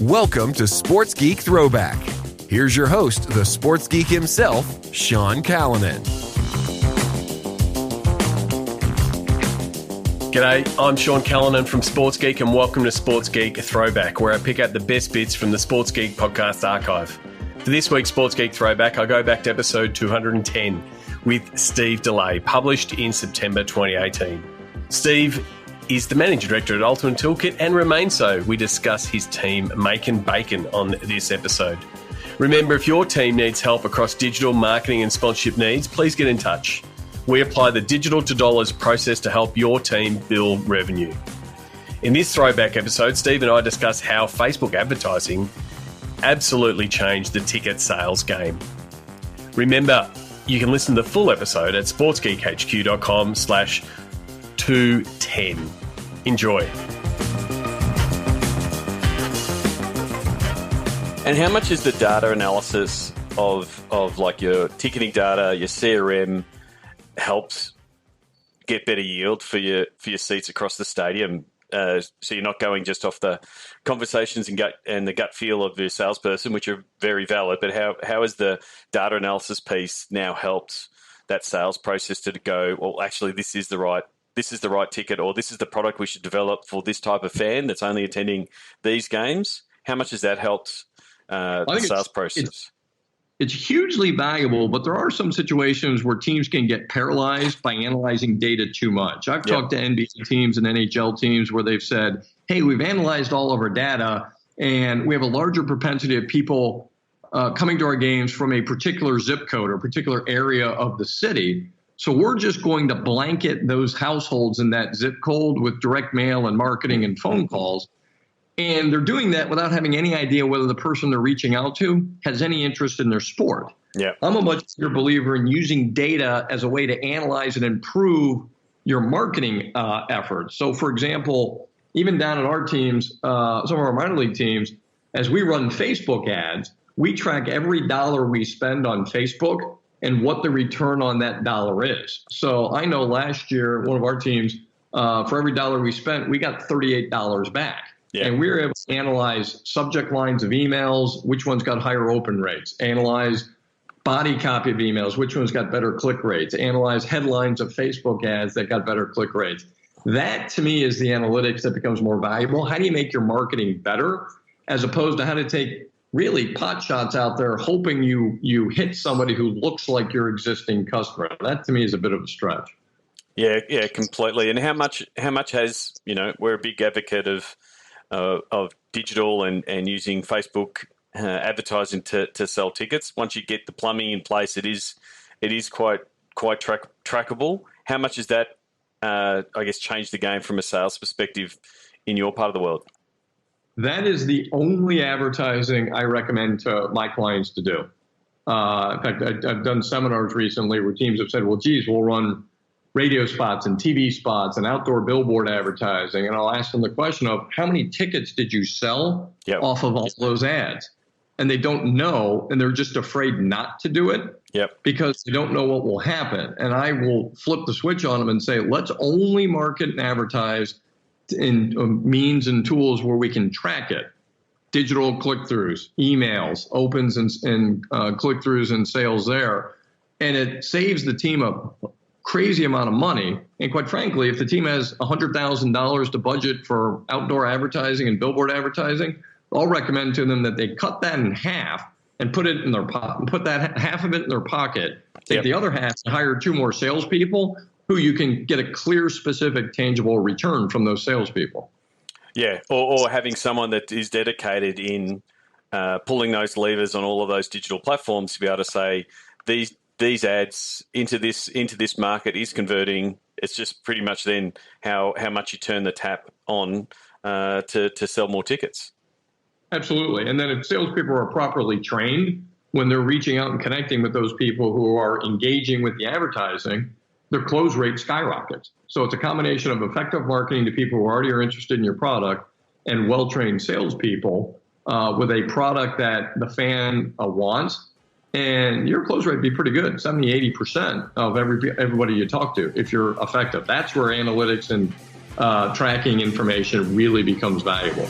Welcome to Sports Geek Throwback. Here's your host, the sports geek himself, Sean Callanan. G'day, I'm Sean Callanan from Sports Geek, and welcome to Sports Geek Throwback, where I pick out the best bits from the Sports Geek podcast archive. For this week's Sports Geek Throwback, I go back to episode 210 with Steve DeLay, published in September 2018. Steve is the Managing Director at Ultimate Toolkit and remains so. We discuss his team making bacon on this episode. Remember, if your team needs help across digital marketing and sponsorship needs, please get in touch. We apply the digital to dollars process to help your team build revenue. In this throwback episode, Steve and I discuss how Facebook advertising absolutely changed the ticket sales game. Remember, you can listen to the full episode at sportsgeekhq.com/210. Enjoy. And how much is the data analysis of like your ticketing data, your CRM, helps get better yield for your seats across the stadium? So you're not going just off the conversations and the gut feel of your salesperson, which are very valid. But how has the data analysis piece now helped that sales process to go, well, actually, this is the right ticket, or this is the product we should develop for this type of fan that's only attending these games? How much has that helped the sales process? It's hugely valuable, but there are some situations where teams can get paralyzed by analyzing data too much. I've talked to NBA teams and NHL teams where they've said, hey, we've analyzed all of our data, and we have a larger propensity of people coming to our games from a particular zip code or particular area of the city. So we're just going to blanket those households in that zip code with direct mail and marketing and phone calls. And they're doing that without having any idea whether the person they're reaching out to has any interest in their sport. Yeah, I'm a much bigger believer in using data as a way to analyze and improve your marketing efforts. So, for example, even down at our teams, some of our minor league teams, as we run Facebook ads, we track every dollar we spend on Facebook and what the return on that dollar is. So I know last year, one of our teams, for every dollar we spent, we got $38 back. Yeah. And we were able to analyze subject lines of emails, which ones got higher open rates, analyze body copy of emails, which ones got better click rates, analyze headlines of Facebook ads that got better click rates. That, to me, is the analytics that becomes more valuable. How do you make your marketing better, as opposed to how to take really pot shots out there hoping you hit somebody who looks like your existing customer? That, to me, is a bit of a stretch. Yeah, completely. And how much has, we're a big advocate of digital and using Facebook advertising to sell tickets. Once you get the plumbing in place, it is quite trackable. How much has that, changed the game from a sales perspective in your part of the world? That is the only advertising I recommend to my clients to do. In fact, I've done seminars recently where teams have said, well, geez, we'll run radio spots and TV spots and outdoor billboard advertising. And I'll ask them the question of, how many tickets did you sell off of all those ads? And they don't know, and they're just afraid not to do it because they don't know what will happen. And I will flip the switch on them and say, let's only market and advertise in means and tools where we can track it. Digital click-throughs, emails, opens and click-throughs and sales there. And it saves the team a crazy amount of money. And quite frankly, if the team has $100,000 to budget for outdoor advertising and billboard advertising, I'll recommend to them that they cut that in half and put it in their pocket, put that half of it in their pocket, take the other half and hire 2 more salespeople who you can get a clear, specific, tangible return from those salespeople. Yeah, or having someone that is dedicated in pulling those levers on all of those digital platforms to be able to say these ads into this market is converting. It's just pretty much then how much you turn the tap on to sell more tickets. Absolutely. And then if salespeople are properly trained, when they're reaching out and connecting with those people who are engaging with the advertising, their close rate skyrockets. So it's a combination of effective marketing to people who already are interested in your product and well-trained salespeople with a product that the fan wants. And your close rate would be pretty good, 70, 80% of everybody you talk to if you're effective. That's where analytics and tracking information really becomes valuable.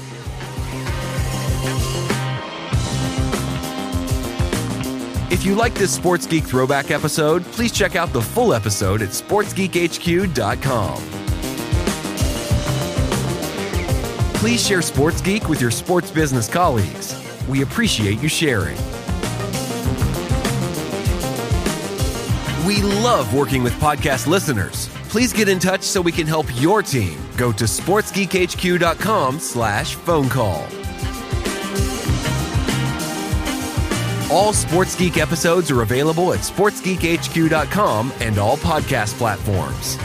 If you like this Sports Geek Throwback episode, please check out the full episode at sportsgeekhq.com. Please share Sports Geek with your sports business colleagues. We appreciate you sharing. We love working with podcast listeners. Please get in touch so we can help your team. Go to sportsgeekhq.com/phone call. All Sports Geek episodes are available at sportsgeekhq.com and all podcast platforms.